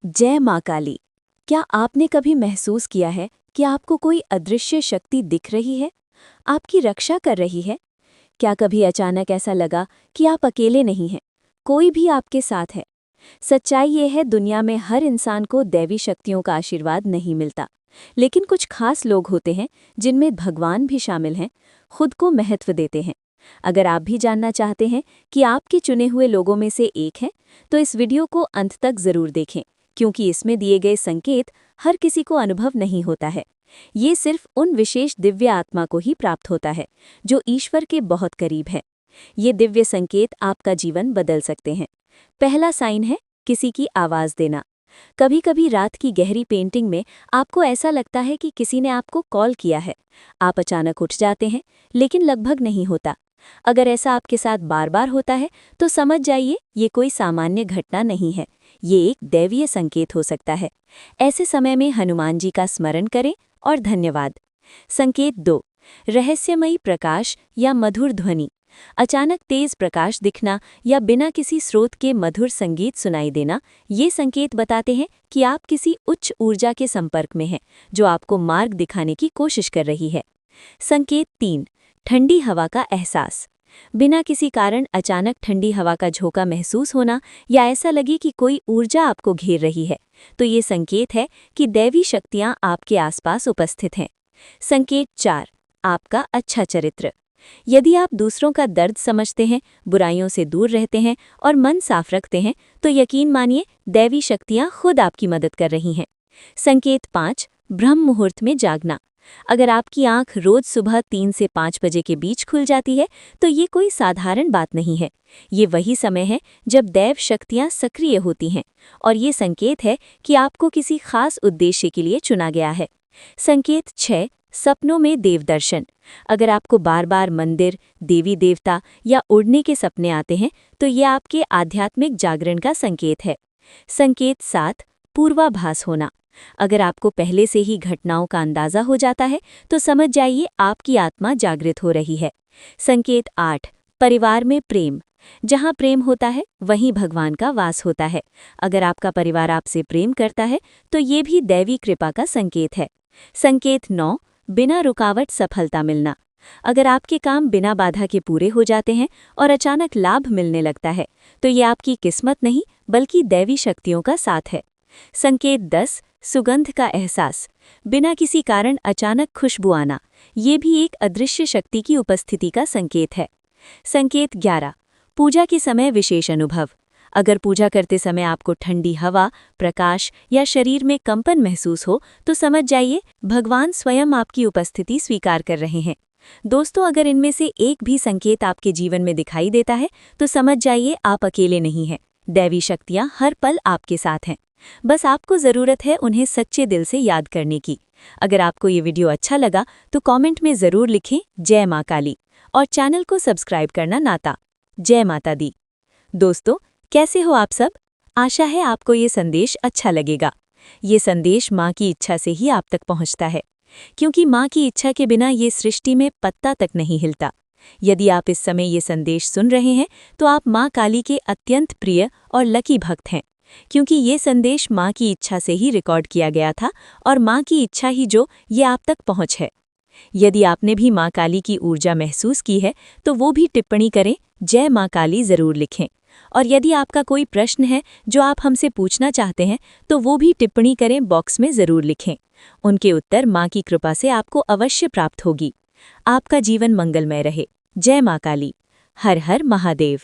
जय माँ काली। क्या आपने कभी महसूस किया है कि आपको कोई अदृश्य शक्ति दिख रही है, आपकी रक्षा कर रही है? क्या कभी अचानक ऐसा लगा कि आप अकेले नहीं हैं, कोई भी आपके साथ है? सच्चाई ये है, दुनिया में हर इंसान को दैवी शक्तियों का आशीर्वाद नहीं मिलता, लेकिन कुछ खास लोग होते हैं जिनमें भगवान भी शामिल हैं, खुद को महत्व देते हैं। अगर आप भी जानना चाहते हैं कि आपके चुने हुए लोगों में से एक है, तो इस वीडियो को अंत तक जरूर देखें, क्योंकि इसमें दिए गए संकेत हर किसी को अनुभव नहीं होता है। ये सिर्फ उन विशेष दिव्य आत्मा को ही प्राप्त होता है जो ईश्वर के बहुत करीब है। ये दिव्य संकेत आपका जीवन बदल सकते हैं। पहला साइन है किसी की आवाज़ देना। कभी कभी रात की गहरी पेंटिंग में आपको ऐसा लगता है कि किसी ने आपको कॉल किया है। आप अचानक उठ जाते हैं, लेकिन लगभग नहीं होता। अगर ऐसा आपके साथ बार बार होता है तो समझ जाइए ये कोई सामान्य घटना नहीं है, ये एक दैवीय संकेत हो सकता है। ऐसे समय में हनुमान जी का स्मरण करें और धन्यवाद। संकेत 2, रहस्यमयी प्रकाश या मधुर ध्वनि। अचानक तेज प्रकाश दिखना या बिना किसी स्रोत के मधुर संगीत सुनाई देना, ये संकेत बताते हैं कि आप किसी उच्च ऊर्जा के संपर्क में हैं जो आपको मार्ग दिखाने की कोशिश कर रही है। संकेत 3, ठंडी हवा का एहसास। बिना किसी कारण अचानक ठंडी हवा का झोंका महसूस होना या ऐसा लगे कि कोई ऊर्जा आपको घेर रही है, तो ये संकेत है कि दैवी शक्तियाँ आपके आसपास उपस्थित हैं। संकेत 4, आपका अच्छा चरित्र। यदि आप दूसरों का दर्द समझते हैं, बुराइयों से दूर रहते हैं और मन साफ रखते हैं, तो यकीन मानिए दैवी शक्तियाँ खुद आपकी मदद कर रही हैं। संकेत 5, ब्रह्म मुहूर्त में जागना। अगर आपकी आंख रोज सुबह 3 से 5 बजे के बीच खुल जाती है, तो ये कोई साधारण बात नहीं है। ये वही समय है जब दैव शक्तियाँ सक्रिय होती हैं, और ये संकेत है कि आपको किसी खास उद्देश्य के लिए चुना गया है। संकेत 6, सपनों में देव दर्शन। अगर आपको बार बार मंदिर, देवी देवता या उड़ने के सपने आते हैं, तो ये आपके आध्यात्मिक जागरण का संकेत है। संकेत 7, पूर्वाभास होना। अगर आपको पहले से ही घटनाओं का अंदाजा हो जाता है, तो समझ जाइए आपकी आत्मा जागृत हो रही है। संकेत 8, परिवार में प्रेम। जहाँ प्रेम होता है वहीं भगवान का वास होता है। अगर आपका परिवार आपसे प्रेम करता है, तो ये भी दैवी कृपा का संकेत है। संकेत 9, बिना रुकावट सफलता मिलना। अगर आपके काम बिना बाधा के पूरे हो जाते हैं और अचानक लाभ मिलने लगता है, तो ये आपकी किस्मत नहीं बल्कि दैवी शक्तियों का साथ है। संकेत 10, सुगंध का एहसास। बिना किसी कारण अचानक खुशबू आना, ये भी एक अदृश्य शक्ति की उपस्थिति का संकेत है। संकेत 11, पूजा के समय विशेष अनुभव। अगर पूजा करते समय आपको ठंडी हवा, प्रकाश या शरीर में कंपन महसूस हो, तो समझ जाइए भगवान स्वयं आपकी उपस्थिति स्वीकार कर रहे हैं। दोस्तों, अगर इनमें से एक भी संकेत आपके जीवन में दिखाई देता है, तो समझ जाइए आप अकेले नहीं हैं। दैवी शक्तियाँ हर पल आपके साथ हैं। बस आपको ज़रूरत है उन्हें सच्चे दिल से याद करने की। अगर आपको ये वीडियो अच्छा लगा तो कमेंट में ज़रूर लिखें जय माँ काली, और चैनल को सब्सक्राइब करना नाता। जय माता दी। दोस्तों, कैसे हो आप सब? आशा है आपको ये संदेश अच्छा लगेगा। ये संदेश माँ की इच्छा से ही आप तक पहुँचता है, क्योंकि माँ की इच्छा के बिना ये सृष्टि में पत्ता तक नहीं हिलता। यदि आप इस समय ये संदेश सुन रहे हैं, तो आप माँ काली के अत्यंत प्रिय और लकी भक्त हैं, क्योंकि ये संदेश माँ की इच्छा से ही रिकॉर्ड किया गया था, और माँ की इच्छा ही जो ये आप तक पहुँच है। यदि आपने भी माँ काली की ऊर्जा महसूस की है, तो वो भी टिप्पणी करें, जय माँ काली ज़रूर लिखें। और यदि आपका कोई प्रश्न है जो आप हमसे पूछना चाहते हैं, तो वो भी टिप्पणी करें, बॉक्स में ज़रूर लिखें। उनके उत्तर माँ की कृपा से आपको अवश्य प्राप्त होगी। आपका जीवन मंगलमय रहे। जय माँ काली। हर हर महादेव।